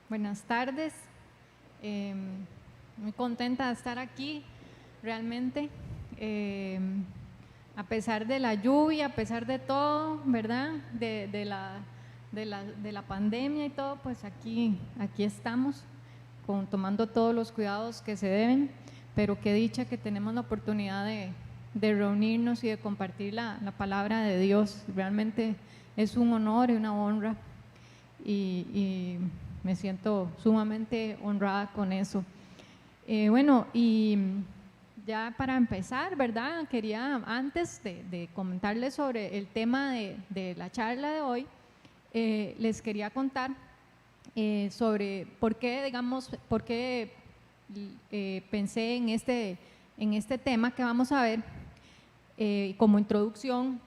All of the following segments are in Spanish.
Buenas tardes, muy contenta de estar aquí, realmente, a pesar de la lluvia, a pesar de todo, ¿verdad? De la pandemia y todo, pues aquí estamos, tomando todos los cuidados que se deben, pero qué dicha que tenemos la oportunidad de reunirnos y de compartir la palabra de Dios. Realmente es un honor y una honra y me siento sumamente honrada con eso. Bueno, y ya para empezar, ¿verdad? Quería, antes de comentarles sobre el tema de la charla de hoy, les quería contar sobre por qué, digamos, por qué pensé en este tema que vamos a ver como introducción.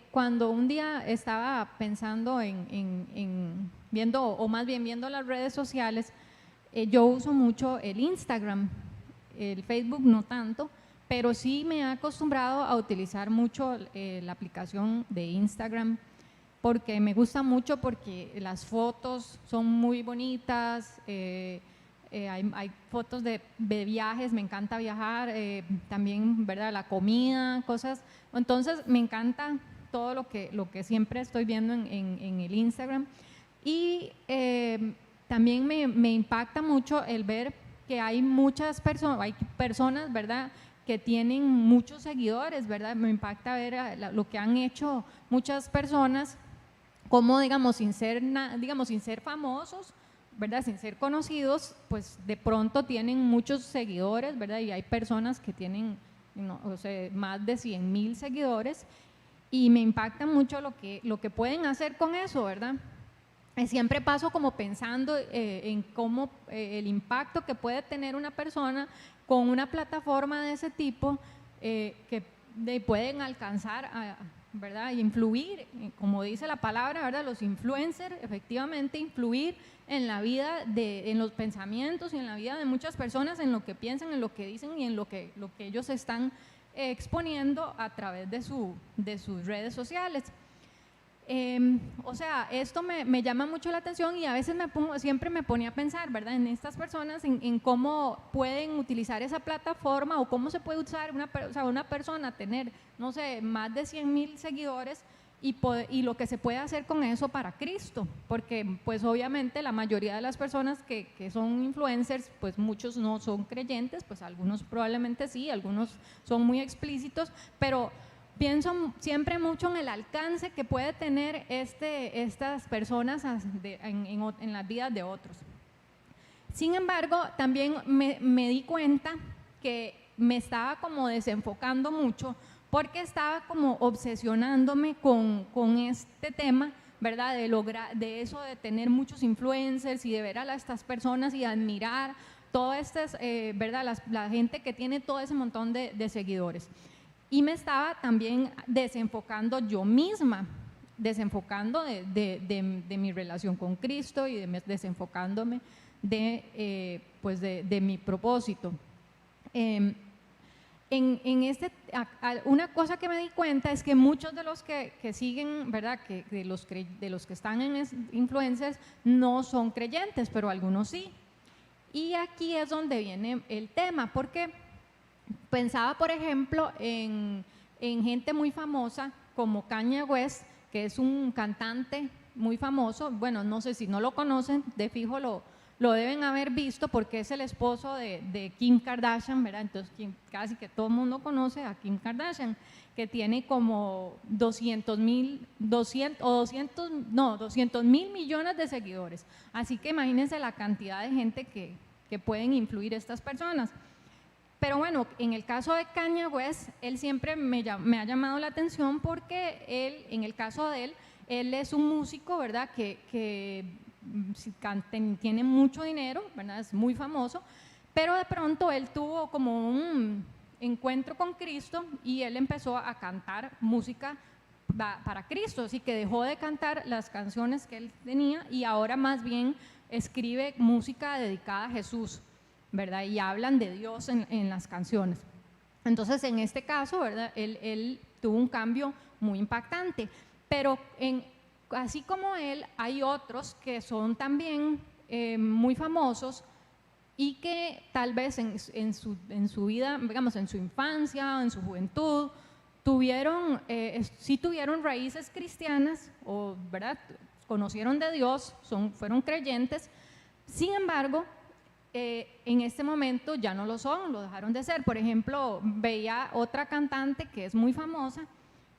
Cuando un día estaba pensando en viendo, o más bien viendo las redes sociales, yo uso mucho el Instagram, el Facebook no tanto, pero sí me he acostumbrado a utilizar mucho la aplicación de Instagram, porque me gusta mucho, porque las fotos son muy bonitas, hay fotos de viajes, me encanta viajar, también, ¿verdad? La comida, cosas. Entonces me encanta todo lo que siempre estoy viendo en el Instagram. Y también me impacta mucho el ver que hay muchas personas, ¿verdad?, que tienen muchos seguidores, ¿verdad? Me impacta ver lo que han hecho muchas personas, como digamos sin ser famosos, ¿verdad?, sin ser conocidos, pues de pronto tienen muchos seguidores, ¿verdad? Y hay personas que tienen más de 100,000 seguidores, y me impacta mucho lo que pueden hacer con eso, ¿verdad? Siempre paso como pensando en cómo el impacto que puede tener una persona con una plataforma de ese tipo, que pueden alcanzar ¿verdad?, influir, como dice la palabra, ¿verdad?, los influencers, efectivamente influir en la vida, en los pensamientos y en la vida de muchas personas, en lo que piensan, en lo que dicen y en lo que ellos están exponiendo a través de sus redes sociales. O sea, esto me llama mucho la atención, y a veces siempre me ponía a pensar, ¿verdad?, en estas personas, en cómo pueden utilizar esa plataforma, o cómo se puede usar una persona tener, no sé, más de 100,000 seguidores, y lo que se puede hacer con eso para Cristo, porque pues obviamente la mayoría de las personas que son influencers, pues muchos no son creyentes, pues algunos probablemente sí, algunos son muy explícitos, pero pienso siempre mucho en el alcance que puede tener estas personas en las vidas de otros. Sin embargo, también me di cuenta que me estaba como desenfocando mucho, porque estaba como obsesionándome con este tema, ¿verdad?, de eso de tener muchos influencers y de ver a estas personas y admirar todas estas, ¿verdad?, la gente que tiene todo ese montón de seguidores. Y me estaba también desenfocando yo misma, desenfocando de mi relación con Cristo, y desenfocándome de mi propósito. Una cosa que me di cuenta es que muchos de los que siguen, ¿verdad?, de los que están en influencers, no son creyentes, pero algunos sí. Y aquí es donde viene el tema, porque pensaba, por ejemplo, en gente muy famosa como Kanye West, que es un cantante muy famoso. Bueno, no sé si no lo conocen, de fijo lo deben haber visto, porque es el esposo de Kim Kardashian, ¿verdad? Entonces casi que todo el mundo conoce a Kim Kardashian, que tiene como 200 mil millones de seguidores. Así que imagínense la cantidad de gente que pueden influir estas personas. Pero bueno, en el caso de Kanye West, él siempre me ha llamado la atención, porque en el caso de él es un músico, ¿verdad?, que tiene mucho dinero, ¿verdad?, es muy famoso, pero de pronto él tuvo como un encuentro con Cristo, y él empezó a cantar música para Cristo, así que dejó de cantar las canciones que él tenía, y ahora más bien escribe música dedicada a Jesús, ¿verdad?, y hablan de Dios en las canciones. Entonces, en este caso, ¿verdad?, él tuvo un cambio muy impactante, pero así como él, hay otros que son también muy famosos y que tal vez en su vida, digamos, en su infancia, en su juventud, sí tuvieron raíces cristianas, o, ¿verdad?, conocieron de Dios, fueron creyentes. Sin embargo, en este momento ya no lo son, lo dejaron de ser. Por ejemplo, veía otra cantante que es muy famosa,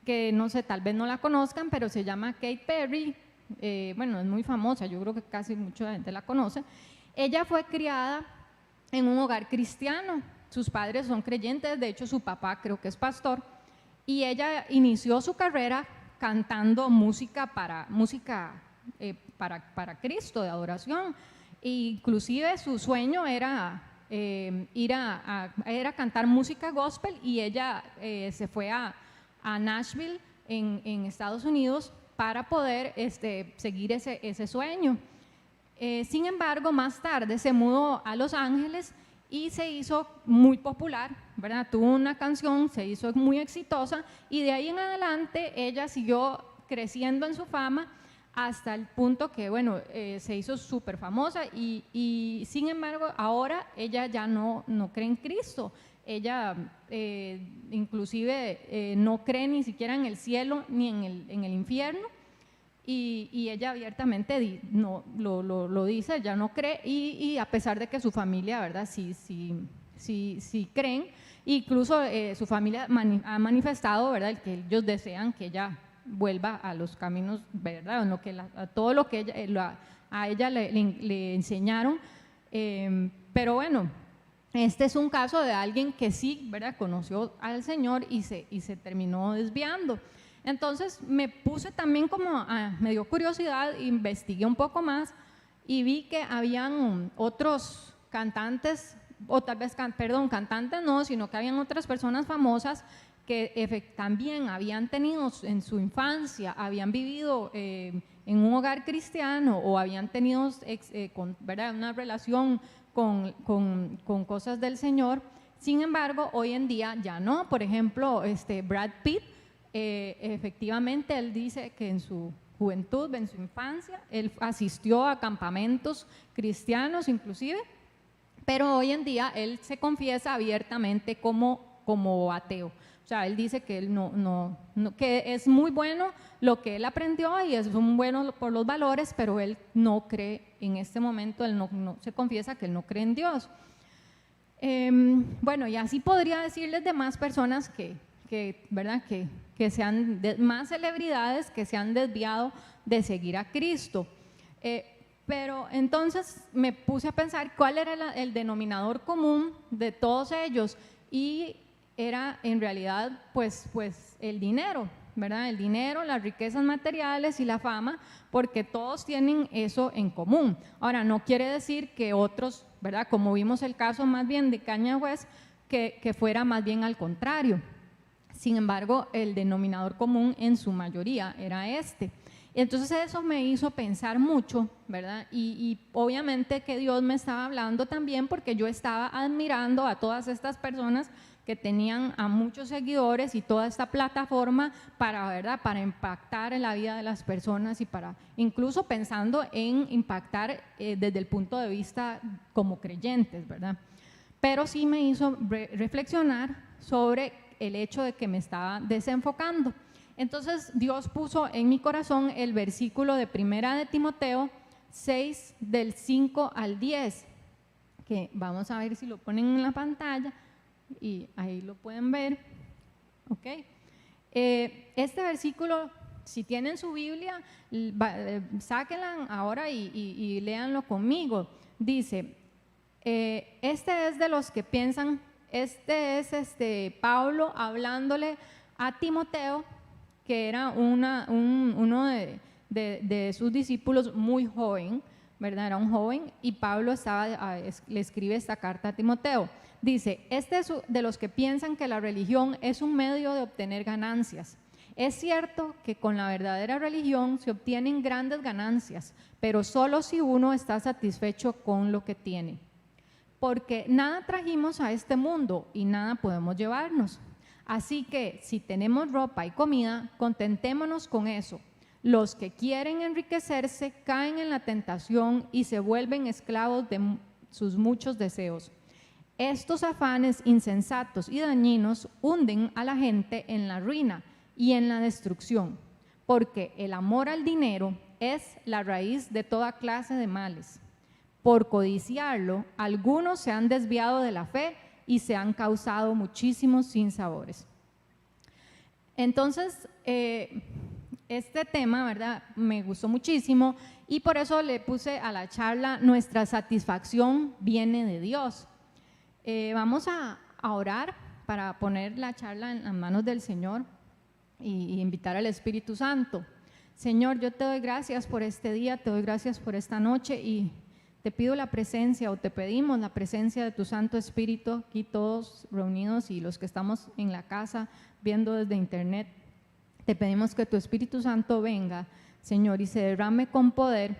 que no sé, tal vez no la conozcan, pero se llama Katy Perry. Bueno, es muy famosa, yo creo que casi mucha gente la conoce. Ella fue criada en un hogar cristiano, sus padres son creyentes, de hecho su papá creo que es pastor, y ella inició su carrera cantando música para Cristo, de adoración. Inclusive su sueño era era cantar música gospel, y ella se fue a Nashville en Estados Unidos para poder seguir ese sueño. Sin embargo, más tarde se mudó a Los Ángeles y se hizo muy popular, ¿verdad? Tuvo una canción, se hizo muy exitosa, y de ahí en adelante ella siguió creciendo en su fama hasta el punto que, bueno, se hizo súper famosa, y sin embargo ahora ella ya no cree en Cristo. Ella inclusive no cree ni siquiera en el cielo ni en el infierno, y ella abiertamente lo dice, ya no cree, y a pesar de que su familia, ¿verdad?, sí creen. Incluso su familia ha manifestado, ¿verdad?, que ellos desean que ella vuelva a los caminos, ¿verdad?, a todo lo que a ella le enseñaron. Pero bueno, este es un caso de alguien que sí, ¿verdad?, conoció al Señor y se terminó desviando. Entonces me puse también me dio curiosidad, investigué un poco más y vi que habían otros cantantes, o tal vez, cantantes no, sino que habían otras personas famosas que también habían tenido en su infancia, habían vivido en un hogar cristiano, o habían tenido ¿verdad?, una relación con cosas del Señor. Sin embargo, hoy en día ya no. Por ejemplo, Brad Pitt, efectivamente él dice que en su juventud, en su infancia, él asistió a campamentos cristianos inclusive, pero hoy en día él se confiesa abiertamente como ateo. O sea, él dice que él que es muy bueno lo que él aprendió y es muy bueno por los valores, pero él no cree en este momento, él no se confiesa que él no cree en Dios. Bueno, y así podría decirles de más personas ¿verdad?, que sean más celebridades que se han desviado de seguir a Cristo. Pero entonces me puse a pensar cuál era el denominador común de todos ellos, y era en realidad pues el dinero, ¿verdad? El dinero, las riquezas materiales y la fama, porque todos tienen eso en común. Ahora, no quiere decir que otros, ¿verdad?, como vimos el caso más bien de Kanye West, que fuera más bien al contrario. Sin embargo, el denominador común en su mayoría era este. Entonces eso me hizo pensar mucho, ¿verdad? Y obviamente que Dios me estaba hablando también, porque yo estaba admirando a todas estas personas que tenían a muchos seguidores y toda esta plataforma ¿verdad?, para impactar en la vida de las personas, y para incluso pensando en impactar desde el punto de vista como creyentes, ¿verdad? Pero sí me hizo reflexionar sobre el hecho de que me estaba desenfocando. Entonces Dios puso en mi corazón el versículo de 1 de Timoteo 6, del 5 al 10, que vamos a ver si lo ponen en la pantalla, y ahí lo pueden ver. ¿Okay? Este versículo, si tienen su Biblia, sáquenla ahora y léanlo conmigo. Dice, este es de los que piensan, Pablo hablándole a Timoteo, que era uno de sus discípulos muy joven, ¿verdad? Era un joven, y Pablo le escribe esta carta a Timoteo. Dice, este es de los que piensan que la religión es un medio de obtener ganancias. Es cierto que con la verdadera religión se obtienen grandes ganancias, pero solo si uno está satisfecho con lo que tiene. Porque nada trajimos a este mundo y nada podemos llevarnos. Así que si tenemos ropa y comida, contentémonos con eso. Los que quieren enriquecerse caen en la tentación y se vuelven esclavos de sus muchos deseos. Estos afanes insensatos y dañinos hunden a la gente en la ruina y en la destrucción, porque el amor al dinero es la raíz de toda clase de males. Por codiciarlo, algunos se han desviado de la fe y se han causado muchísimos sinsabores. Entonces, este tema, ¿verdad?, me gustó muchísimo y por eso le puse a la charla: nuestra satisfacción viene de Dios. Vamos a orar para poner la charla en las manos del Señor y invitar al Espíritu Santo. Señor, yo te doy gracias por este día, te doy gracias por esta noche y te pido la presencia, o te pedimos la presencia de tu Santo Espíritu aquí todos reunidos y los que estamos en la casa viendo desde internet. Te pedimos que tu Espíritu Santo venga, Señor, y se derrame con poder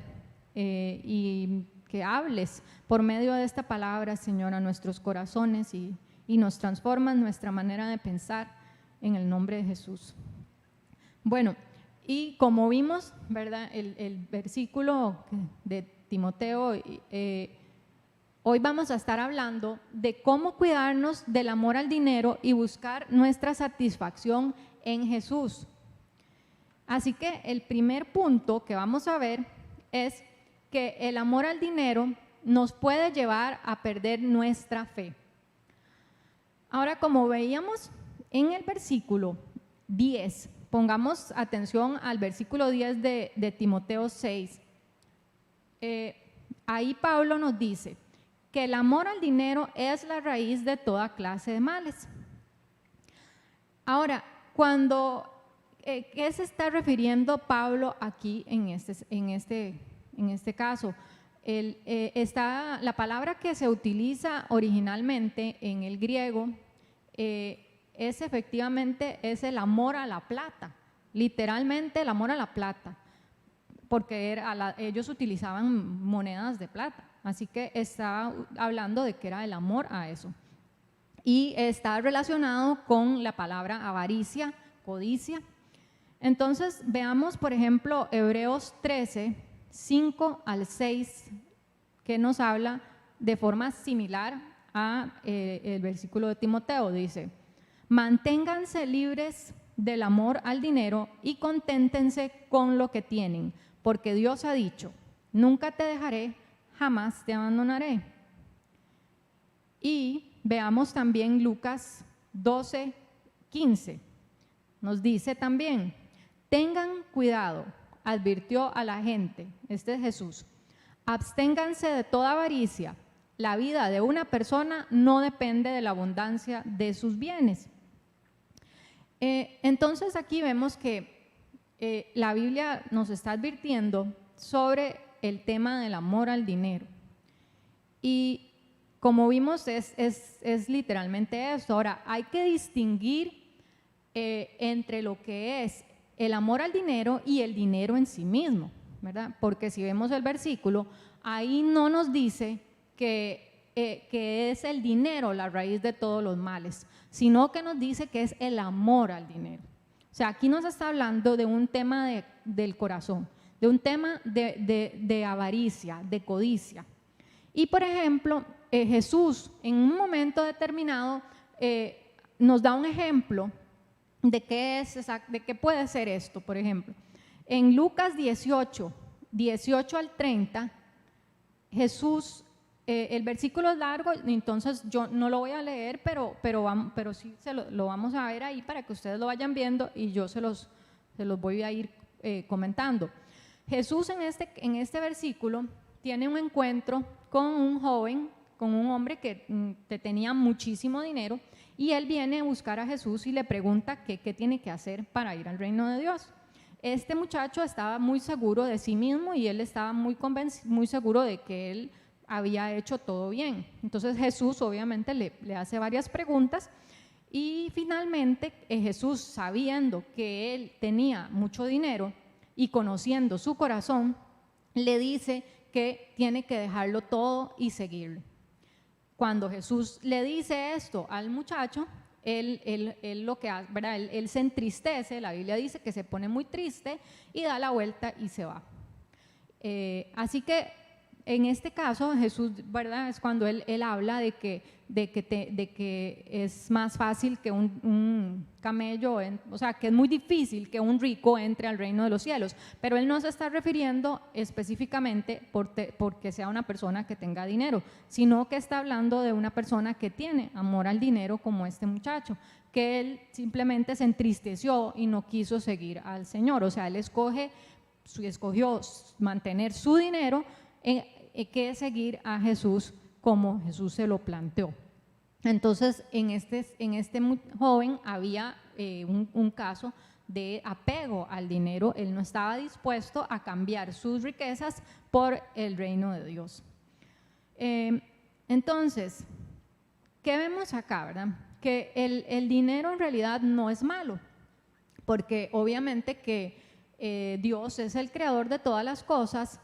y que hables por medio de esta palabra, Señor, a nuestros corazones y nos transformas nuestra manera de pensar en el nombre de Jesús. Bueno, y como vimos, ¿verdad?, el versículo de Timoteo, hoy vamos a estar hablando de cómo cuidarnos del amor al dinero y buscar nuestra satisfacción en Jesús. Así que el primer punto que vamos a ver es que el amor al dinero nos puede llevar a perder nuestra fe. Ahora, como veíamos en el versículo 10, pongamos atención al versículo 10 de Timoteo 6. Ahí Pablo nos dice que el amor al dinero es la raíz de toda clase de males. Ahora, ¿qué se está refiriendo Pablo aquí en este caso? La palabra que se utiliza originalmente en el griego es el amor a la plata, literalmente el amor a la plata, porque ellos utilizaban monedas de plata, así que estaba hablando de que era el amor a eso. Y está relacionado con la palabra avaricia, codicia. Entonces veamos, por ejemplo, Hebreos 13, 5 al 6, que nos habla de forma similar a el versículo de Timoteo. Dice: manténganse libres del amor al dinero y conténtense con lo que tienen, porque Dios ha dicho: nunca te dejaré, jamás te abandonaré. Y veamos también Lucas 12, 15. Nos dice también: tengan cuidado, advirtió a la gente, este es Jesús, absténganse de toda avaricia. La vida de una persona no depende de la abundancia de sus bienes. Entonces aquí vemos que la Biblia nos está advirtiendo sobre el tema del amor al dinero. Y como vimos, es literalmente esto. Ahora, hay que distinguir entre lo que es el amor al dinero y el dinero en sí mismo, ¿verdad? Porque si vemos el versículo, ahí no nos dice que es el dinero la raíz de todos los males, sino que nos dice que es el amor al dinero. O sea, aquí nos está hablando de un tema del corazón, de un tema de avaricia, de codicia. Y por ejemplo, Jesús en un momento determinado nos da un ejemplo de qué puede ser esto. Por ejemplo, en Lucas 18 al 30, Jesús, el versículo es largo, entonces yo no lo voy a leer, pero sí lo vamos a ver ahí para que ustedes lo vayan viendo y yo se los voy a ir comentando. Jesús en este versículo tiene un encuentro con un joven, con un hombre que tenía muchísimo dinero, y él viene a buscar a Jesús y le pregunta qué tiene que hacer para ir al reino de Dios. Este muchacho estaba muy seguro de sí mismo y él estaba muy seguro de que él había hecho todo bien. Entonces Jesús obviamente le hace varias preguntas y finalmente Jesús, sabiendo que él tenía mucho dinero y conociendo su corazón, le dice que tiene que dejarlo todo y seguirlo. Cuando Jesús le dice esto al muchacho, él lo que hace, ¿verdad? Él se entristece, la Biblia dice que se pone muy triste y da la vuelta y se va. Así que en este caso Jesús, ¿verdad? Es cuando él habla de que es más fácil que un camello, o sea, que es muy difícil que un rico entre al reino de los cielos, pero él no se está refiriendo específicamente porque sea una persona que tenga dinero, sino que está hablando de una persona que tiene amor al dinero, como este muchacho, que él simplemente se entristeció y no quiso seguir al Señor. O sea, él escogió mantener su dinero que seguir a Jesús como Jesús se lo planteó. Entonces, en este joven había un caso de apego al dinero. Él no estaba dispuesto a cambiar sus riquezas por el reino de Dios. Entonces, ¿qué vemos acá, verdad? Que el dinero en realidad no es malo, porque obviamente que Dios es el creador de todas las cosas,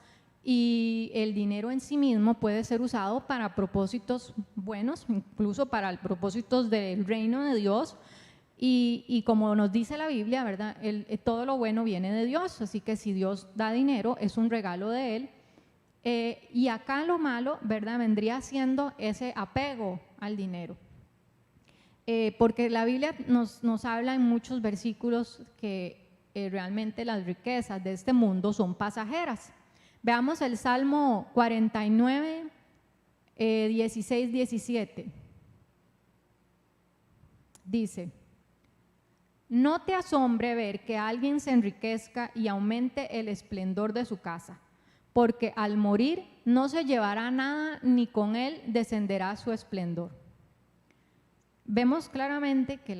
y el dinero en sí mismo puede ser usado para propósitos buenos, incluso para propósitos del reino de Dios, y como nos dice la Biblia, ¿verdad? Todo lo bueno viene de Dios, así que si Dios da dinero es un regalo de Él. Y acá lo malo, ¿verdad? Vendría siendo ese apego al dinero, porque la Biblia nos habla en muchos versículos que realmente las riquezas de este mundo son pasajeras. Veamos el Salmo 49, 16, 17. Dice: no te asombre ver que alguien se enriquezca y aumente el esplendor de su casa, porque al morir no se llevará nada, ni con él descenderá su esplendor. Vemos claramente que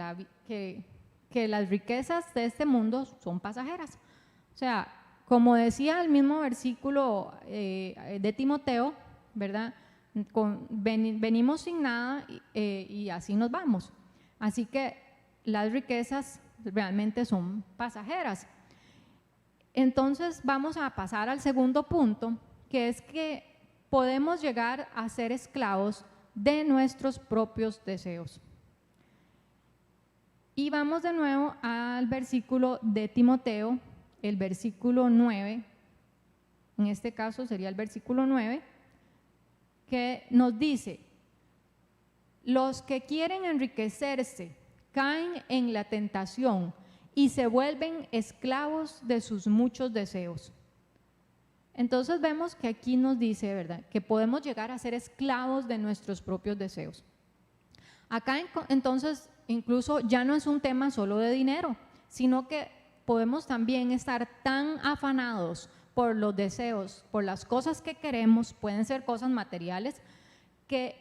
las riquezas de este mundo son pasajeras. O sea, como decía el mismo versículo de Timoteo, ¿verdad? Venimos sin nada y así nos vamos. Así que las riquezas realmente son pasajeras. Entonces vamos a pasar al segundo punto, que es que podemos llegar a ser esclavos de nuestros propios deseos. Y vamos de nuevo al versículo de Timoteo, el versículo 9, en este caso sería el versículo 9, que nos dice: los que quieren enriquecerse caen en la tentación y se vuelven esclavos de sus muchos deseos. Entonces vemos que aquí nos dice, ¿verdad?, que podemos llegar a ser esclavos de nuestros propios deseos. Acá entonces incluso ya no es un tema solo de dinero, sino que podemos también estar tan afanados por los deseos, por las cosas que queremos, pueden ser cosas materiales, que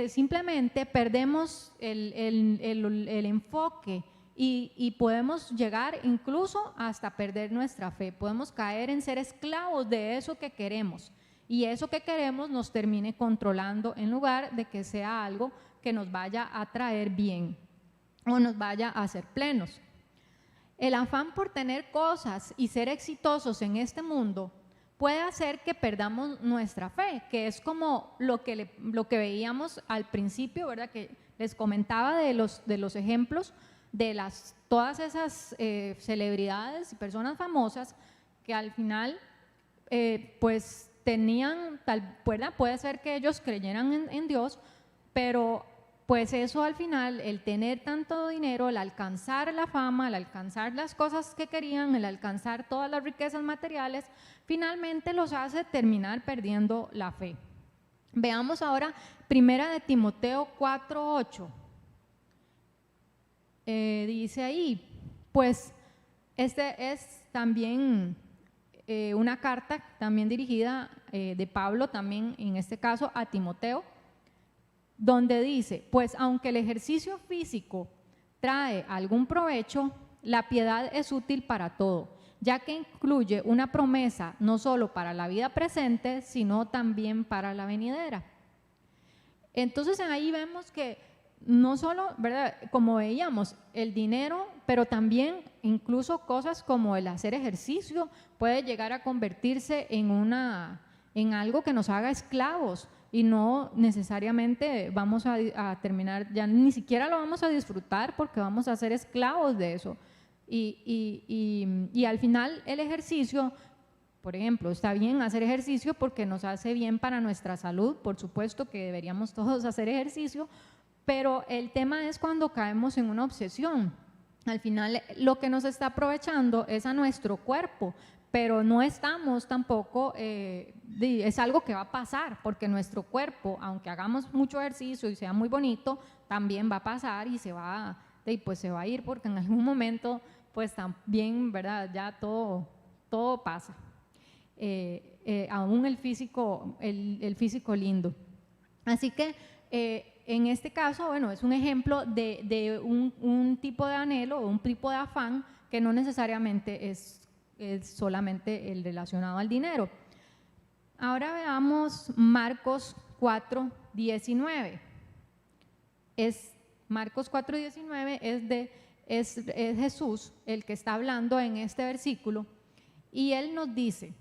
simplemente perdemos el enfoque y podemos llegar incluso hasta perder nuestra fe. Podemos caer en ser esclavos de eso que queremos, y eso que queremos nos termine controlando en lugar de que sea algo que nos vaya a traer bien o nos vaya a hacer plenos. El afán por tener cosas y ser exitosos en este mundo puede hacer que perdamos nuestra fe, que es como lo que veíamos al principio, ¿verdad?, que les comentaba de los ejemplos de todas esas celebridades y personas famosas que al final pues tenían, ¿verdad?, puede ser que ellos creyeran en Dios, pero pues eso al final, el tener tanto dinero, el alcanzar la fama, el alcanzar las cosas que querían, el alcanzar todas las riquezas materiales, finalmente los hace terminar perdiendo la fe. Veamos ahora primera de Timoteo 4:8. Dice ahí, pues este es también una carta también dirigida de Pablo, también en este caso a Timoteo, donde dice: pues aunque el ejercicio físico trae algún provecho, la piedad es útil para todo, ya que incluye una promesa no solo para la vida presente, sino también para la venidera. Entonces ahí vemos que no solo, ¿verdad?, como veíamos, el dinero, pero también incluso cosas como el hacer ejercicio puede llegar a convertirse en algo que nos haga esclavos, y no necesariamente vamos a terminar, ya ni siquiera lo vamos a disfrutar porque vamos a ser esclavos de eso. Y al final el ejercicio, por ejemplo, está bien hacer ejercicio porque nos hace bien para nuestra salud, por supuesto que deberíamos todos hacer ejercicio, pero el tema es cuando caemos en una obsesión. Al final lo que nos está aprovechando es a nuestro cuerpo, pero no estamos tampoco, es algo que va a pasar, porque nuestro cuerpo, aunque hagamos mucho ejercicio y sea muy bonito, también va a pasar y pues se va a ir, porque en algún momento pues también, ¿verdad? Ya todo pasa. Aún el físico lindo. Así que en este caso, bueno, es un ejemplo de un tipo de anhelo o un tipo de afán que no necesariamente es solamente el relacionado al dinero. Ahora veamos Marcos 4:19. Marcos 4:19 es Jesús el que está hablando en este versículo, y él nos dice: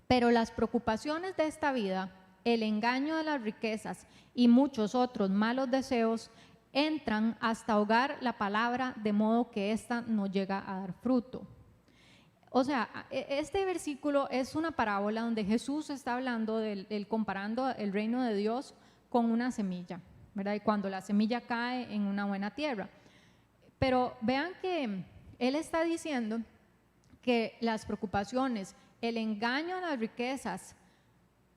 pero las preocupaciones de esta vida, el engaño de las riquezas y muchos otros malos deseos entran hasta ahogar la palabra, de modo que ésta no llega a dar fruto. O sea, este versículo es una parábola donde Jesús está hablando comparando el reino de Dios con una semilla, ¿verdad? Y cuando la semilla cae en una buena tierra. Pero vean que él está diciendo que las preocupaciones, el engaño a las riquezas,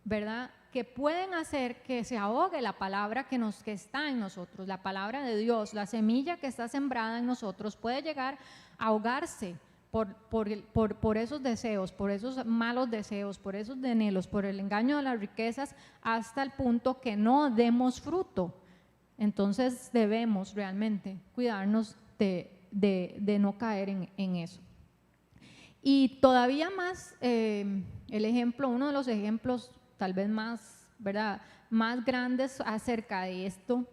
¿verdad?, que pueden hacer que se ahogue la palabra que está en nosotros, la palabra de Dios, la semilla que está sembrada en nosotros puede llegar a ahogarse por esos deseos, por esos malos deseos, por esos anhelos, por el engaño de las riquezas, hasta el punto que no demos fruto. Entonces debemos realmente cuidarnos de no caer en eso. Y todavía más, uno de los ejemplos tal vez más, ¿verdad?, más grandes acerca de esto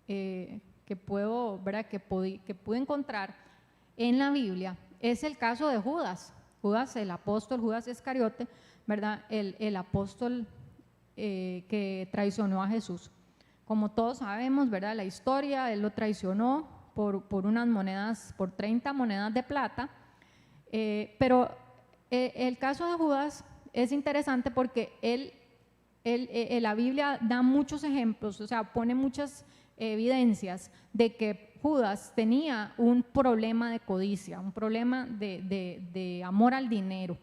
que pude encontrar en la Biblia es el caso de Judas, el apóstol Judas Iscariote, ¿verdad?, el apóstol que traicionó a Jesús. Como todos sabemos, ¿verdad?, la historia, él lo traicionó por unas monedas, por 30 monedas de plata. Pero el caso de Judas es interesante porque la Biblia da muchos ejemplos, o sea, pone muchas evidencias de que Judas tenía un problema de codicia, un problema de amor al dinero,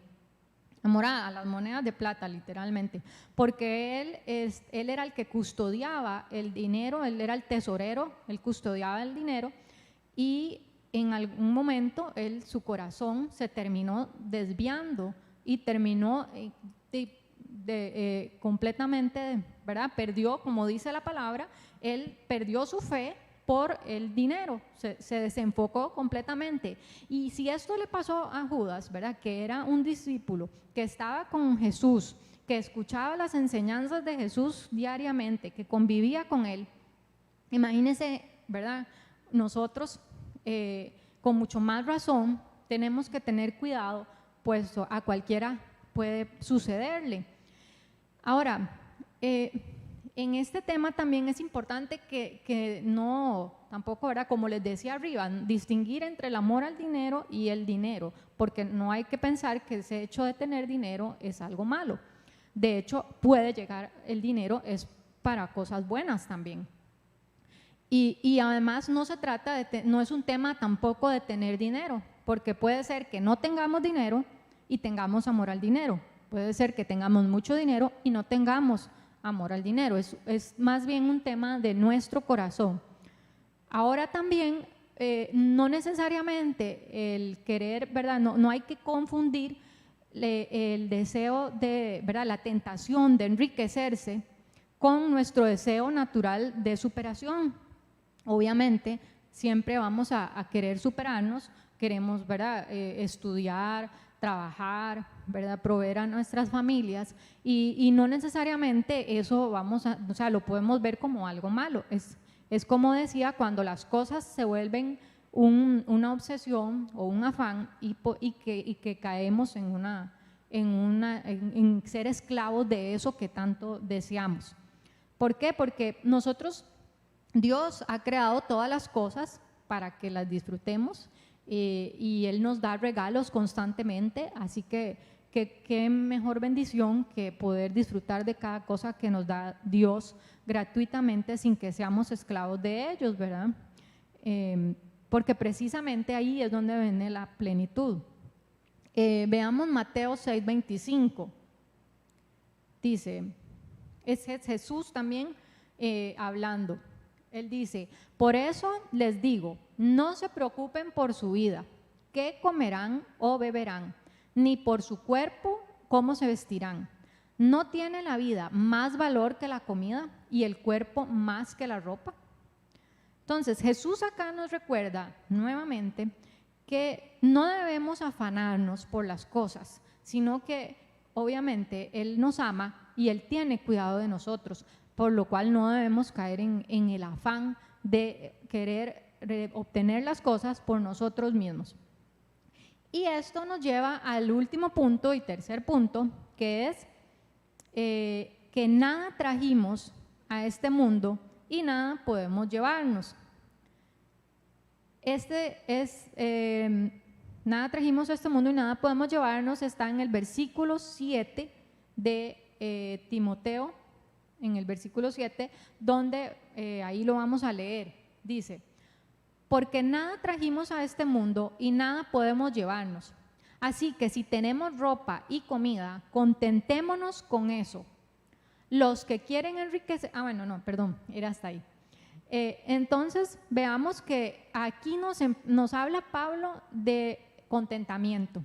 amor a las monedas de plata, literalmente, porque él era el que custodiaba el dinero, él era el tesorero, él custodiaba el dinero, y en algún momento su corazón se terminó desviando y terminó completamente, ¿verdad?, perdió, como dice la palabra, él perdió su fe por el dinero, se desenfocó completamente. Y si esto le pasó a Judas, ¿verdad?, que era un discípulo, que estaba con Jesús, que escuchaba las enseñanzas de Jesús diariamente, que convivía con él, imagínense, ¿verdad?, nosotros con mucho más razón tenemos que tener cuidado, pues a cualquiera puede sucederle. Ahora, en este tema también es importante que no, tampoco, ¿verdad?, como les decía arriba, distinguir entre el amor al dinero y el dinero, porque no hay que pensar que ese hecho de tener dinero es algo malo. De hecho, puede llegar, el dinero es para cosas buenas también. Y además no se trata no es un tema tampoco de tener dinero, porque puede ser que no tengamos dinero y tengamos amor al dinero. Puede ser que tengamos mucho dinero y no tengamos amor al dinero. Es más bien un tema de nuestro corazón. Ahora también, no necesariamente el querer, ¿verdad?, no hay que confundir el deseo ¿verdad?, la tentación de enriquecerse con nuestro deseo natural de superación. Obviamente, siempre vamos a querer superarnos, queremos, ¿verdad?, estudiar, trabajar, ¿verdad?, proveer a nuestras familias, y no necesariamente eso o sea, lo podemos ver como algo malo. Es como decía, cuando las cosas se vuelven una obsesión o un afán y que caemos en ser esclavos de eso que tanto deseamos. ¿Por qué? Porque Dios ha creado todas las cosas para que las disfrutemos y Él nos da regalos constantemente, así que qué mejor bendición que poder disfrutar de cada cosa que nos da Dios gratuitamente sin que seamos esclavos de ellos, ¿verdad? Porque precisamente ahí es donde viene la plenitud. Veamos Mateo 6:25. Dice, es Jesús también hablando. Él dice, por eso les digo, no se preocupen por su vida, qué comerán o beberán, ni por su cuerpo, cómo se vestirán. ¿No tiene la vida más valor que la comida y el cuerpo más que la ropa? Entonces, Jesús acá nos recuerda nuevamente que no debemos afanarnos por las cosas, sino que obviamente Él nos ama y Él tiene cuidado de nosotros, por lo cual no debemos caer en el afán de querer obtener las cosas por nosotros mismos. Y esto nos lleva al último punto y tercer punto, que es que nada trajimos a este mundo y nada podemos llevarnos. Nada trajimos a este mundo y nada podemos llevarnos, está en el versículo 7 de Timoteo, en el versículo 7, donde ahí lo vamos a leer. Dice, porque nada trajimos a este mundo y nada podemos llevarnos. Así que si tenemos ropa y comida, contentémonos con eso. Los que quieren enriquecer, era hasta ahí. Entonces veamos que aquí nos habla Pablo de contentamiento.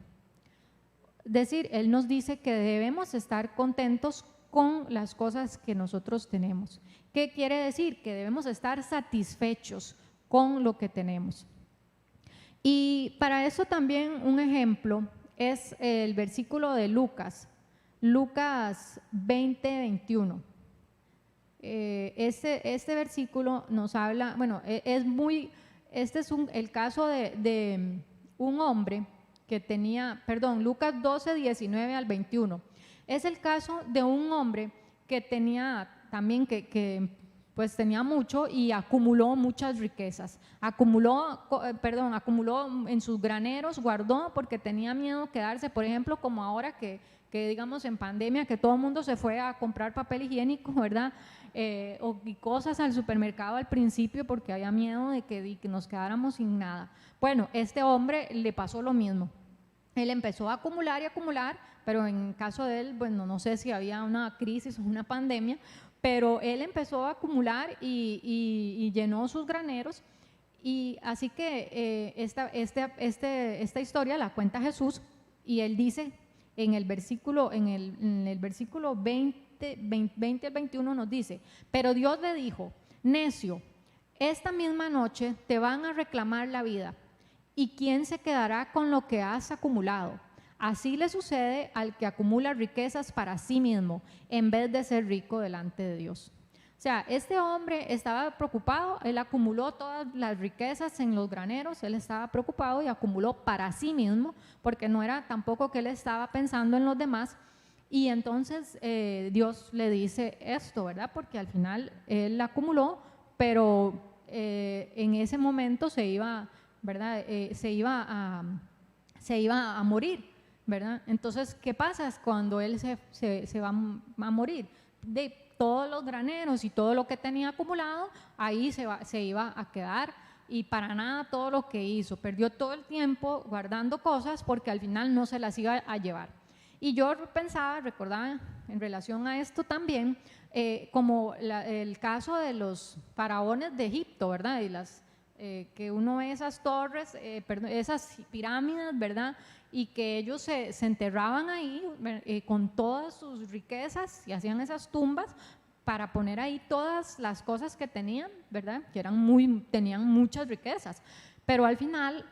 Es decir, él nos dice que debemos estar contentos con las cosas que nosotros tenemos. ¿Qué quiere decir? Que debemos estar satisfechos con lo que tenemos. Y para eso también un ejemplo es el versículo de Lucas 20:21. Este versículo nos habla, este es el caso de un hombre que tenía, Lucas 12:19-21. Es el caso de un hombre que tenía también, pues tenía mucho y acumuló muchas riquezas. Acumuló en sus graneros, guardó porque tenía miedo de quedarse, por ejemplo, como ahora que digamos en pandemia, que todo el mundo se fue a comprar papel higiénico, ¿verdad? Y cosas al supermercado al principio porque había miedo de que nos quedáramos sin nada. Bueno, este hombre le pasó lo mismo. Él empezó a acumular y acumular, pero en caso de él, bueno, no sé si había una crisis o una pandemia, pero él empezó a acumular y llenó sus graneros. Y así que esta historia la cuenta Jesús y él dice en el versículo 20 al 21 nos dice, pero Dios le dijo, necio, esta misma noche te van a reclamar la vida, ¿y quién se quedará con lo que has acumulado? Así le sucede al que acumula riquezas para sí mismo, en vez de ser rico delante de Dios. O sea, este hombre estaba preocupado, él acumuló todas las riquezas en los graneros, él estaba preocupado y acumuló para sí mismo, porque no era tampoco que él estaba pensando en los demás. Y entonces Dios le dice esto, ¿verdad? Porque al final él acumuló, pero en ese momento se iba, ¿verdad? Se iba a morir, ¿verdad? Entonces, ¿qué pasa cuando él se va a morir? De todos los graneros y todo lo que tenía acumulado, ahí se iba a quedar y para nada todo lo que hizo. Perdió todo el tiempo guardando cosas porque al final no se las iba a llevar. Y yo recordaba en relación a esto también, como el caso de los faraones de Egipto, ¿verdad? Y que uno ve esas torres, esas pirámides, ¿verdad? Y que ellos se enterraban ahí con todas sus riquezas y hacían esas tumbas para poner ahí todas las cosas que tenían, ¿verdad? Que tenían muchas riquezas, pero al final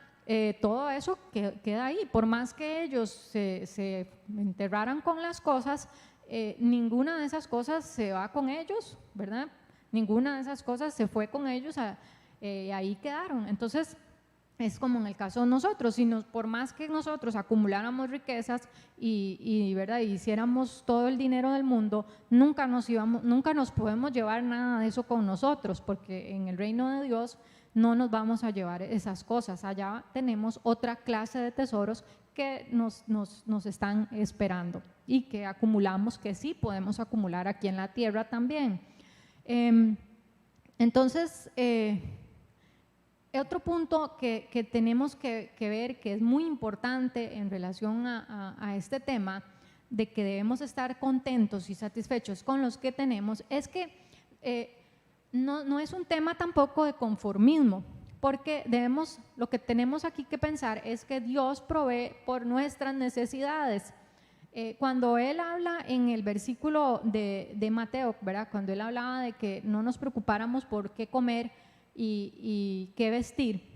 todo eso queda ahí. Por más que ellos se enterraran con las cosas, ninguna de esas cosas se va con ellos, ¿verdad? Ninguna de esas cosas se fue con ellos, ahí quedaron. Entonces, es como en el caso de nosotros, por más que nosotros acumuláramos riquezas ¿verdad? Y hiciéramos todo el dinero del mundo, nunca nos podemos llevar nada de eso con nosotros, porque en el reino de Dios no nos vamos a llevar esas cosas. Allá tenemos otra clase de tesoros que nos están esperando y que acumulamos, que sí podemos acumular aquí en la tierra también. Entonces, otro punto que tenemos que ver, que es muy importante en relación a este tema, de que debemos estar contentos y satisfechos con los que tenemos, es que no es un tema tampoco de conformismo, porque lo que tenemos aquí que pensar es que Dios provee por nuestras necesidades. Cuando Él habla en el versículo de Mateo, ¿verdad? Cuando Él hablaba de que no nos preocupáramos por qué comer y qué vestir,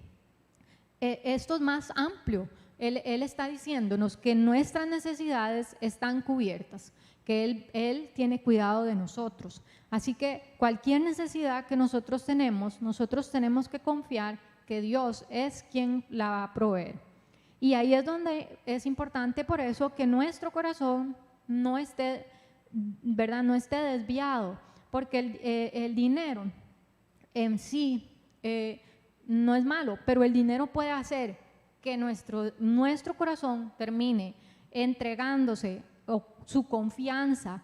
esto es más amplio. Él está diciéndonos que nuestras necesidades están cubiertas, que Él tiene cuidado de nosotros. Así que cualquier necesidad que nosotros tenemos que confiar que Dios es quien la va a proveer. Y ahí es donde es importante, por eso, que nuestro corazón no esté, ¿verdad? No esté desviado, porque el dinero en sí no es malo, pero el dinero puede hacer que nuestro corazón termine entregándose su confianza,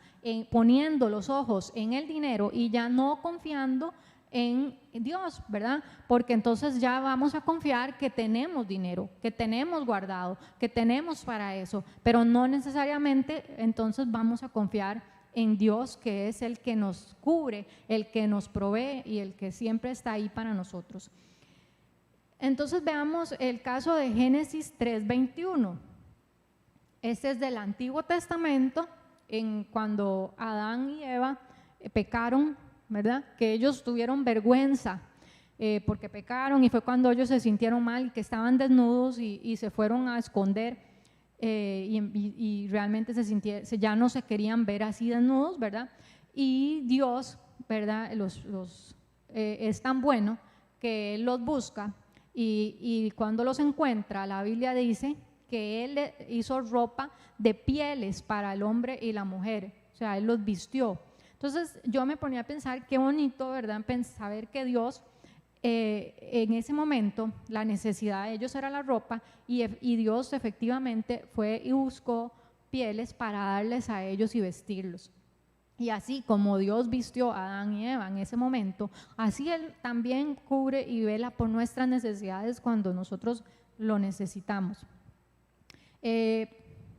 poniendo los ojos en el dinero y ya no confiando en Dios, ¿verdad? Porque entonces ya vamos a confiar que tenemos dinero, que tenemos guardado, que tenemos para eso, pero no necesariamente entonces vamos a confiar en Dios, que es el que nos cubre, el que nos provee y el que siempre está ahí para nosotros. Entonces veamos el caso de Génesis 3:21. Este es del Antiguo Testamento, cuando Adán y Eva pecaron, ¿verdad? Que ellos tuvieron vergüenza porque pecaron, y fue cuando ellos se sintieron mal, que estaban desnudos y se fueron a esconder y realmente ya no se querían ver así desnudos, ¿verdad? Y Dios, ¿verdad? Es tan bueno que Él los busca y cuando los encuentra, la Biblia dice que Él hizo ropa de pieles para el hombre y la mujer, o sea, Él los vistió. Entonces yo me ponía a pensar qué bonito, ¿verdad? Saber que Dios en ese momento la necesidad de ellos era la ropa y Dios efectivamente fue y buscó pieles para darles a ellos y vestirlos. Y así como Dios vistió a Adán y Eva en ese momento, así Él también cubre y vela por nuestras necesidades cuando nosotros lo necesitamos.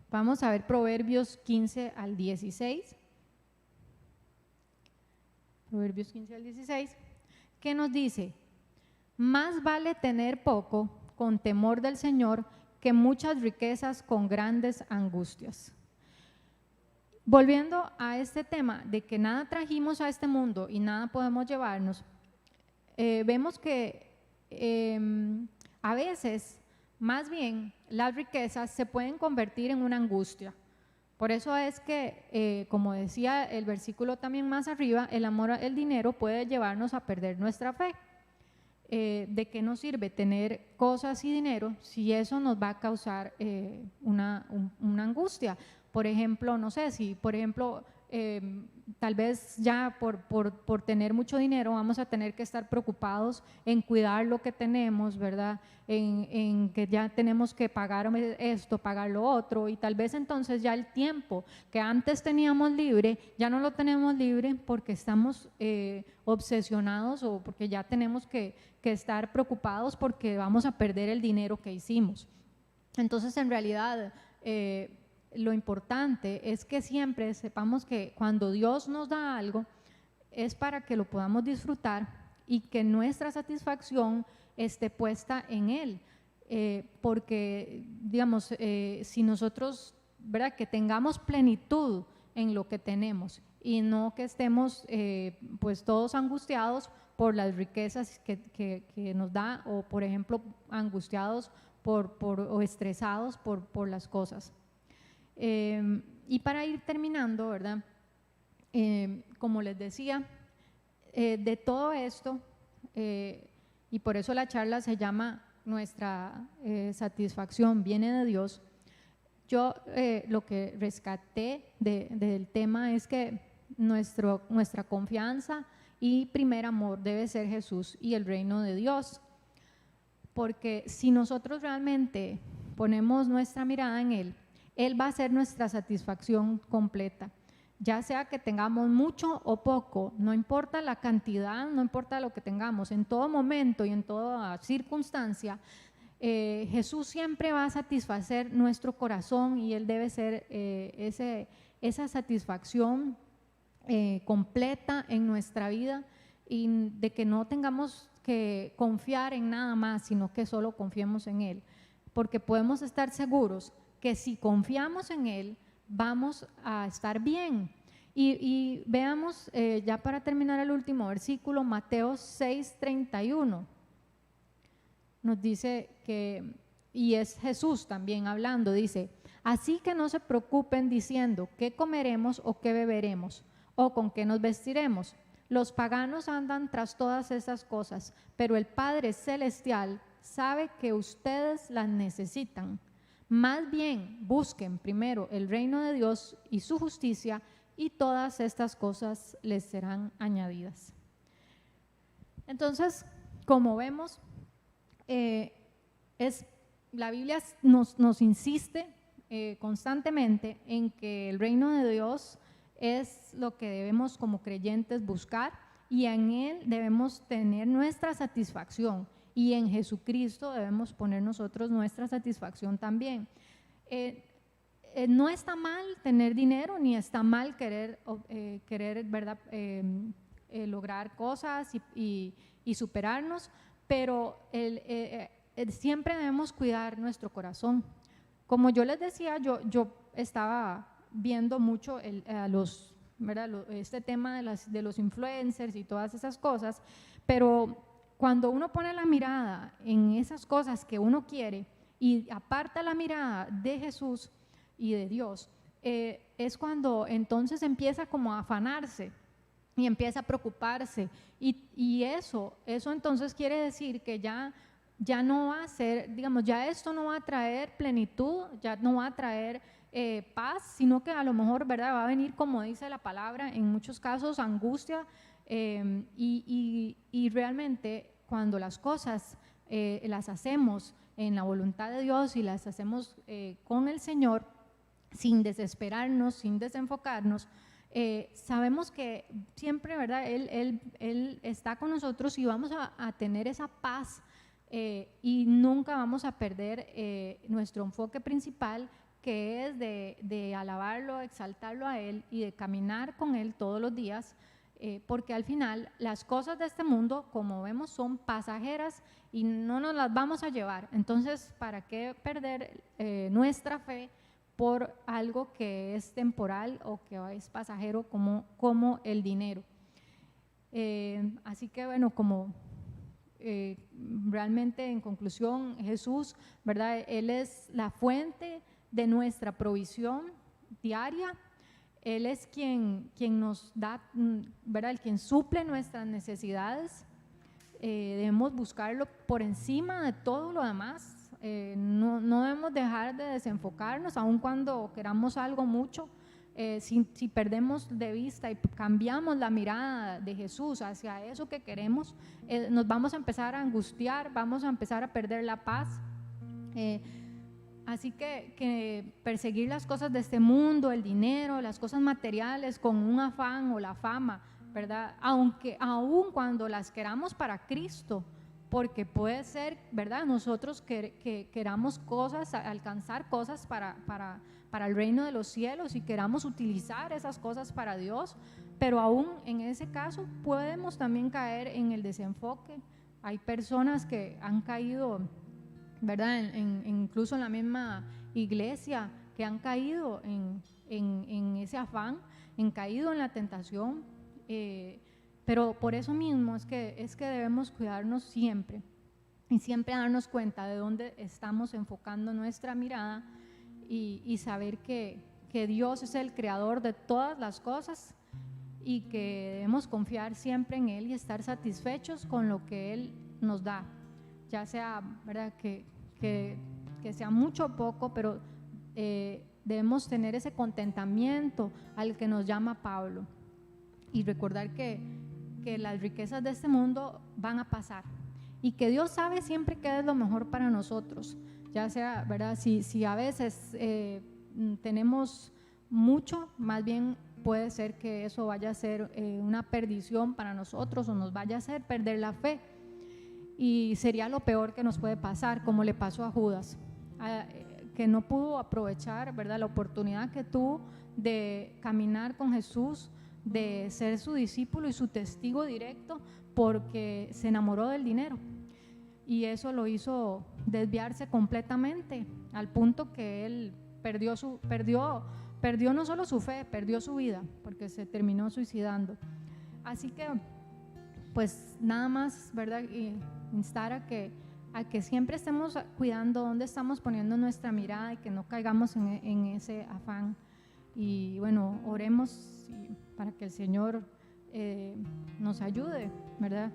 Vamos a ver Proverbios 15 al 16. Proverbios 15 al 16, que nos dice: más vale tener poco con temor del Señor que muchas riquezas con grandes angustias. Volviendo a este tema de que nada trajimos a este mundo y nada podemos llevarnos, vemos que a veces, más bien, las riquezas se pueden convertir en una angustia. Por eso es que, como decía el versículo también más arriba, el amor al dinero puede llevarnos a perder nuestra fe. ¿De qué nos sirve tener cosas y dinero si eso nos va a causar una angustia? Por ejemplo, no sé, si por ejemplo tal vez ya por tener mucho dinero vamos a tener que estar preocupados en cuidar lo que tenemos, ¿verdad? En que ya tenemos que pagar esto, pagar lo otro, y tal vez entonces ya el tiempo que antes teníamos libre, ya no lo tenemos libre porque estamos obsesionados o porque ya tenemos que estar preocupados porque vamos a perder el dinero que hicimos. Entonces, en realidad, lo importante es que siempre sepamos que cuando Dios nos da algo es para que lo podamos disfrutar y que nuestra satisfacción esté puesta en Él, porque digamos, si nosotros, ¿verdad?, que tengamos plenitud en lo que tenemos y no que estemos pues todos angustiados por las riquezas que nos da, o por ejemplo angustiados o estresados por las cosas. Y para ir terminando, ¿verdad? Como les decía, de todo esto, y por eso la charla se llama nuestra satisfacción viene de Dios, yo lo que rescaté del tema es que nuestra confianza y primer amor debe ser Jesús y el reino de Dios, porque si nosotros realmente ponemos nuestra mirada en Él, Él va a ser nuestra satisfacción completa. Ya sea que tengamos mucho o poco, no importa la cantidad, no importa lo que tengamos, en todo momento y en toda circunstancia, Jesús siempre va a satisfacer nuestro corazón y Él debe ser esa satisfacción completa en nuestra vida, y de que no tengamos que confiar en nada más, sino que solo confiemos en Él, porque podemos estar seguros que si confiamos en Él, vamos a estar bien. Y veamos, ya para terminar el último versículo, Mateo 6:31, nos dice que, y es Jesús también hablando, dice: así que no se preocupen diciendo qué comeremos o qué beberemos o con qué nos vestiremos. Los paganos andan tras todas esas cosas, pero el Padre Celestial sabe que ustedes las necesitan. Más bien busquen primero el reino de Dios y su justicia, y todas estas cosas les serán añadidas. Entonces, como vemos, la Biblia nos insiste constantemente en que el reino de Dios es lo que debemos como creyentes buscar, y en Él debemos tener nuestra satisfacción, y en Jesucristo debemos poner nosotros nuestra satisfacción también. No está mal tener dinero, ni está mal querer ¿verdad? Lograr cosas y superarnos, pero siempre debemos cuidar nuestro corazón. Como yo les decía, yo estaba viendo mucho este tema de los influencers y todas esas cosas, pero cuando uno pone la mirada en esas cosas que uno quiere y aparta la mirada de Jesús y de Dios, es cuando entonces empieza como a afanarse y empieza a preocuparse, y eso entonces quiere decir que ya no va a ser, digamos, ya esto no va a traer plenitud, ya no va a traer paz, sino que a lo mejor, ¿verdad?, va a venir, como dice la palabra, en muchos casos angustia, y realmente cuando las cosas las hacemos en la voluntad de Dios y las hacemos con el Señor, sin desesperarnos, sin desenfocarnos, sabemos que siempre, ¿verdad?, Él está con nosotros, y vamos a tener esa paz, y nunca vamos a perder nuestro enfoque principal, que es de alabarlo, exaltarlo a Él y de caminar con Él todos los días, porque al final las cosas de este mundo, como vemos, son pasajeras y no nos las vamos a llevar. Entonces, ¿para qué perder nuestra fe por algo que es temporal o que es pasajero como el dinero? Así que bueno, como realmente en conclusión, Jesús, ¿verdad?, Él es la fuente de nuestra provisión diaria. Él es quien nos da, ¿verdad?, el quien suple nuestras necesidades. Debemos buscarlo por encima de todo lo demás. No debemos dejar de desenfocarnos, aun cuando queramos algo mucho. Si perdemos de vista y cambiamos la mirada de Jesús hacia eso que queremos, nos vamos a empezar a angustiar, vamos a empezar a perder la paz. Así que perseguir las cosas de este mundo, el dinero, las cosas materiales con un afán, o la fama, ¿verdad?, aun cuando las queramos para Cristo, porque puede ser, ¿verdad?, nosotros que queramos cosas, alcanzar cosas para el reino de los cielos, y queramos utilizar esas cosas para Dios, pero aún en ese caso podemos también caer en el desenfoque. Hay personas que han caído, ¿verdad?, incluso en la misma iglesia, que han caído en ese afán, han caído en la tentación, pero por eso mismo es que debemos cuidarnos siempre, y siempre darnos cuenta de dónde estamos enfocando nuestra mirada, y saber que Dios es el creador de todas las cosas, y que debemos confiar siempre en Él y estar satisfechos con lo que Él nos da. ya sea, ¿verdad?, que sea mucho o poco, pero debemos tener ese contentamiento al que nos llama Pablo y recordar que las riquezas de este mundo van a pasar y que Dios sabe siempre qué es lo mejor para nosotros, ya sea, ¿verdad?, si a veces tenemos mucho, más bien puede ser que eso vaya a ser una perdición para nosotros o nos vaya a hacer perder la fe, y sería lo peor que nos puede pasar, como le pasó a Judas, que no pudo aprovechar, ¿verdad?, la oportunidad que tuvo de caminar con Jesús, de ser su discípulo y su testigo directo, porque se enamoró del dinero, y eso lo hizo desviarse completamente, al punto que él perdió no solo su fe, perdió su vida, porque se terminó suicidando. Así que pues nada más, ¿verdad?, y instar a que siempre estemos cuidando dónde estamos poniendo nuestra mirada y que no caigamos en ese afán. Y bueno, oremos para que el Señor nos ayude, ¿verdad?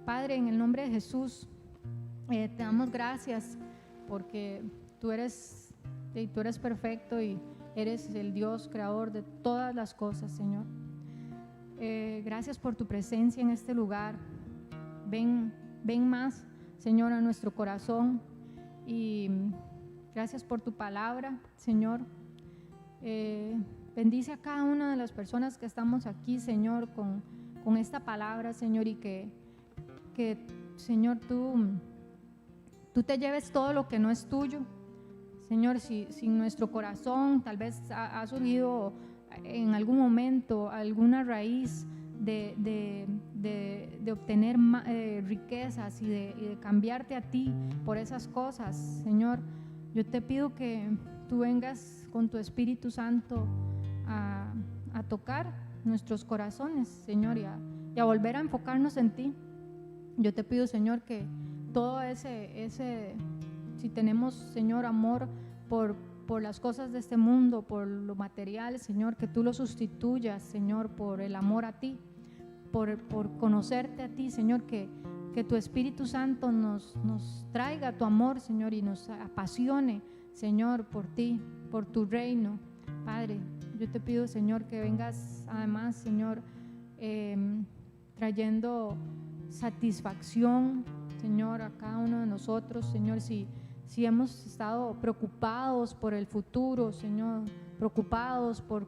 Padre, en el nombre de Jesús, te damos gracias porque tú eres perfecto y eres el Dios creador de todas las cosas, Señor. Gracias por tu presencia en este lugar. Ven más, Señor, a nuestro corazón, y gracias por tu palabra, Señor. Bendice a cada una de las personas que estamos aquí, Señor, con esta palabra, Señor, y que Señor, tú te lleves todo lo que no es tuyo, Señor. Si en nuestro corazón tal vez ha surgido en algún momento alguna raíz de obtener riquezas y de cambiarte a ti por esas cosas, Señor, yo te pido que tú vengas con tu Espíritu Santo a tocar nuestros corazones, Señor, y a volver a enfocarnos en ti. Yo te pido, Señor, que todo ese si tenemos, Señor, amor por las cosas de este mundo, por lo material, Señor, que tú lo sustituyas, Señor, por el amor a ti, por conocerte a ti, Señor, que tu Espíritu Santo nos traiga tu amor, Señor, y nos apasione, Señor, por ti, por tu reino. Padre, yo te pido, Señor, que vengas además, Señor, trayendo satisfacción, Señor, a cada uno de nosotros, Señor. Si hemos estado preocupados por el futuro, Señor, preocupados por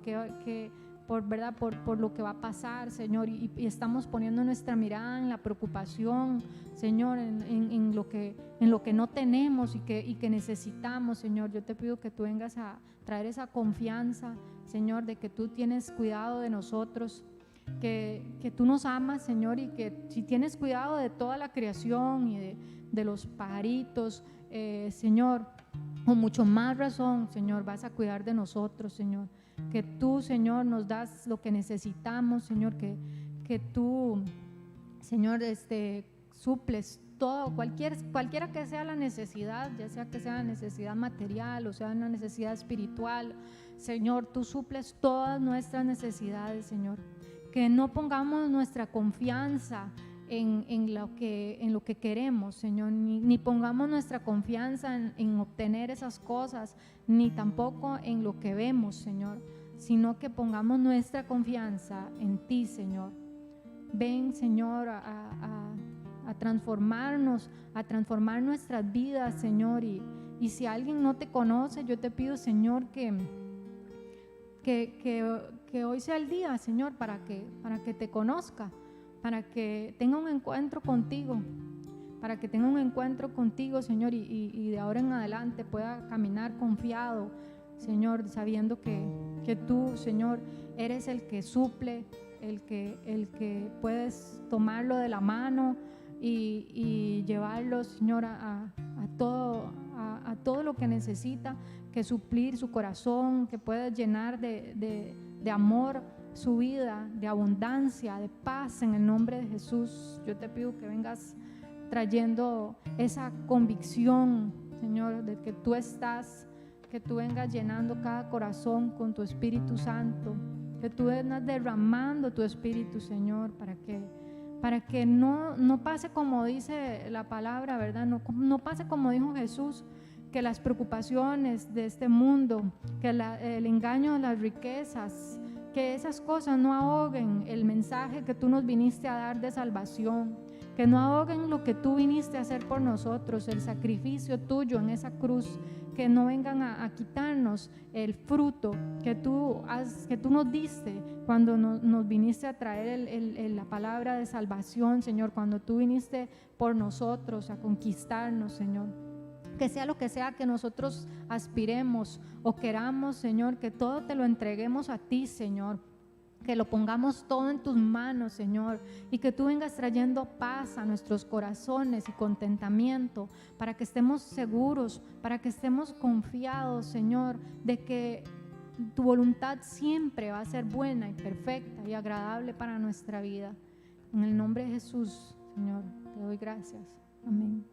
¿verdad?, por lo que va a pasar, Señor, y estamos poniendo nuestra mirada en la preocupación, Señor, en lo que no tenemos y que necesitamos, Señor. Yo te pido que tú vengas a traer esa confianza, Señor, de que tú tienes cuidado de nosotros, que tú nos amas, Señor, y que si tienes cuidado de toda la creación y de los pajaritos, Señor, con mucho más razón, Señor, vas a cuidar de nosotros, Señor. Que tú, Señor, nos das lo que necesitamos, Señor, que tú, Señor, suples todo, cualquiera que sea la necesidad, ya sea que sea la necesidad material o sea una necesidad espiritual, Señor, tú suples todas nuestras necesidades, Señor. Que no pongamos nuestra confianza en lo que queremos, Señor, ni pongamos nuestra confianza en obtener esas cosas, ni tampoco en lo que vemos, Señor, sino que pongamos nuestra confianza en ti, Señor. Ven, Señor, a transformarnos, a transformar nuestras vidas, Señor, y si alguien no te conoce, yo te pido, Señor, que hoy sea el día, Señor, para que te conozca, para que tenga un encuentro contigo, Señor, y de ahora en adelante pueda caminar confiado, Señor, sabiendo que tú, Señor, eres el que suple, el que puedes tomarlo de la mano y llevarlo, Señor, a todo lo que necesita, que suplir su corazón, que puedas llenar de amor su vida, de abundancia, de paz, en el nombre de Jesús. Yo te pido que vengas trayendo esa convicción, Señor, de que tú estás, que tú vengas llenando cada corazón con tu Espíritu Santo, que tú vengas derramando tu Espíritu, Señor, para para que no pase como dice la palabra, ¿verdad? No pase como dijo Jesús, que las preocupaciones de este mundo, que el engaño de las riquezas, que esas cosas no ahoguen el mensaje que tú nos viniste a dar de salvación, que no ahoguen lo que tú viniste a hacer por nosotros, el sacrificio tuyo en esa cruz, que no vengan a quitarnos el fruto que tú nos diste cuando nos viniste a traer la palabra de salvación, Señor, cuando tú viniste por nosotros a conquistarnos, Señor. Que sea lo que sea que nosotros aspiremos o queramos, Señor, que todo te lo entreguemos a ti, Señor, que lo pongamos todo en tus manos, Señor, y que tú vengas trayendo paz a nuestros corazones y contentamiento, para que estemos seguros, para que estemos confiados, Señor, de que tu voluntad siempre va a ser buena y perfecta y agradable para nuestra vida. En el nombre de Jesús, Señor, te doy gracias. Amén.